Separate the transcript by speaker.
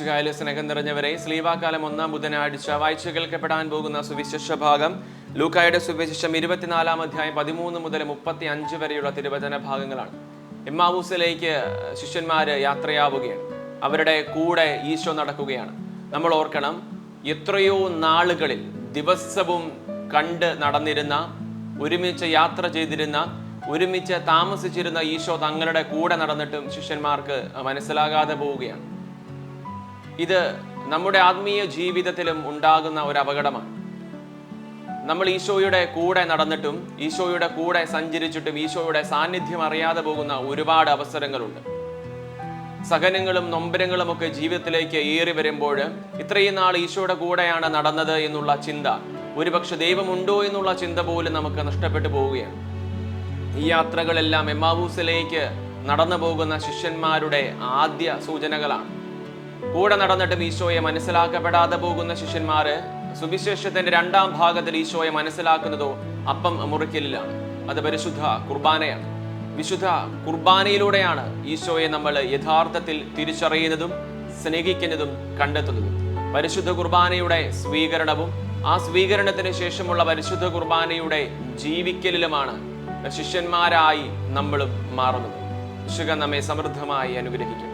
Speaker 1: മിശിഹായിലെ സ്നേഹം നിറഞ്ഞവരെ, സ്ലീവാകാലം 1-ാം ബുധനാഴ്ച വായിച്ചു കേൾക്കപ്പെടാൻ പോകുന്ന സുവിശേഷ ഭാഗം ലൂക്കായുടെ സുവിശേഷം 24-ാം അധ്യായം 13 മുതൽ 35 വരെയുള്ള തിരുവചന ഭാഗങ്ങളാണ്. എമ്മാവൂസിലേക്ക് ശിഷ്യന്മാര് യാത്രയാവുകയാണ്. അവരുടെ കൂടെ ഈശോ നടക്കുകയാണ്. നമ്മൾ ഓർക്കണം, എത്രയോ നാളുകളിൽ ദിവസവും കണ്ട് നടന്നിരുന്ന, ഒരുമിച്ച് യാത്ര ചെയ്തിരുന്ന, ഒരുമിച്ച് താമസിച്ചിരുന്ന ഈശോ തങ്ങളുടെ കൂടെ നടന്നിട്ടും ശിഷ്യന്മാർക്ക് മനസ്സിലാകാതെ പോവുകയാണ്. ഇത് നമ്മുടെ ആത്മീയ ജീവിതത്തിലും ഉണ്ടാകുന്ന ഒരു അപകടമാണ്. നമ്മൾ ഈശോയുടെ കൂടെ നടന്നിട്ടും, ഈശോയുടെ കൂടെ സഞ്ചരിച്ചിട്ടും ഈശോയുടെ സാന്നിധ്യം അറിയാതെ പോകുന്ന ഒരുപാട് അവസരങ്ങളുണ്ട്. സഹനങ്ങളും നൊമ്പരങ്ങളും ഒക്കെ ജീവിതത്തിലേക്ക് ഏറി വരുമ്പോൾ ഇത്രയും നാൾ ഈശോയുടെ കൂടെയാണ് നടന്നത് എന്നുള്ള ചിന്ത, ഒരുപക്ഷെ ദൈവമുണ്ടോ എന്നുള്ള ചിന്ത പോലും നമുക്ക് നഷ്ടപ്പെട്ടു പോവുകയാണ്. ഈ യാത്രകളെല്ലാം എമ്മാവൂസിലേക്ക് നടന്നു പോകുന്ന ശിഷ്യന്മാരുടെ ആദ്യ സൂചനകളാണ്. കൂടെ നടന്നിട്ടും ഈശോയെ മനസ്സിലാക്കപ്പെടാതെ പോകുന്ന ശിഷ്യന്മാര് സുവിശേഷത്തിന്റെ 2-ാം ഭാഗത്തിൽ ഈശോയെ മനസ്സിലാക്കുന്നതോ അപ്പം മുറിക്കലിലാണ്. അത് പരിശുദ്ധ കുർബാനയാണ്. വിശുദ്ധ കുർബാനയിലൂടെയാണ് ഈശോയെ നമ്മൾ യഥാർത്ഥത്തിൽ തിരിച്ചറിയുന്നതും സ്നേഹിക്കുന്നതും കണ്ടെത്തുന്നതും. പരിശുദ്ധ കുർബാനയുടെ സ്വീകരണവും ആ സ്വീകരണത്തിന് ശേഷമുള്ള പരിശുദ്ധ കുർബാനയുടെ ജീവിക്കലിലുമാണ് ശിഷ്യന്മാരായി നമ്മളും മാറുന്നത്. ഈശോ നമ്മെ സമൃദ്ധമായി അനുഗ്രഹിക്കും.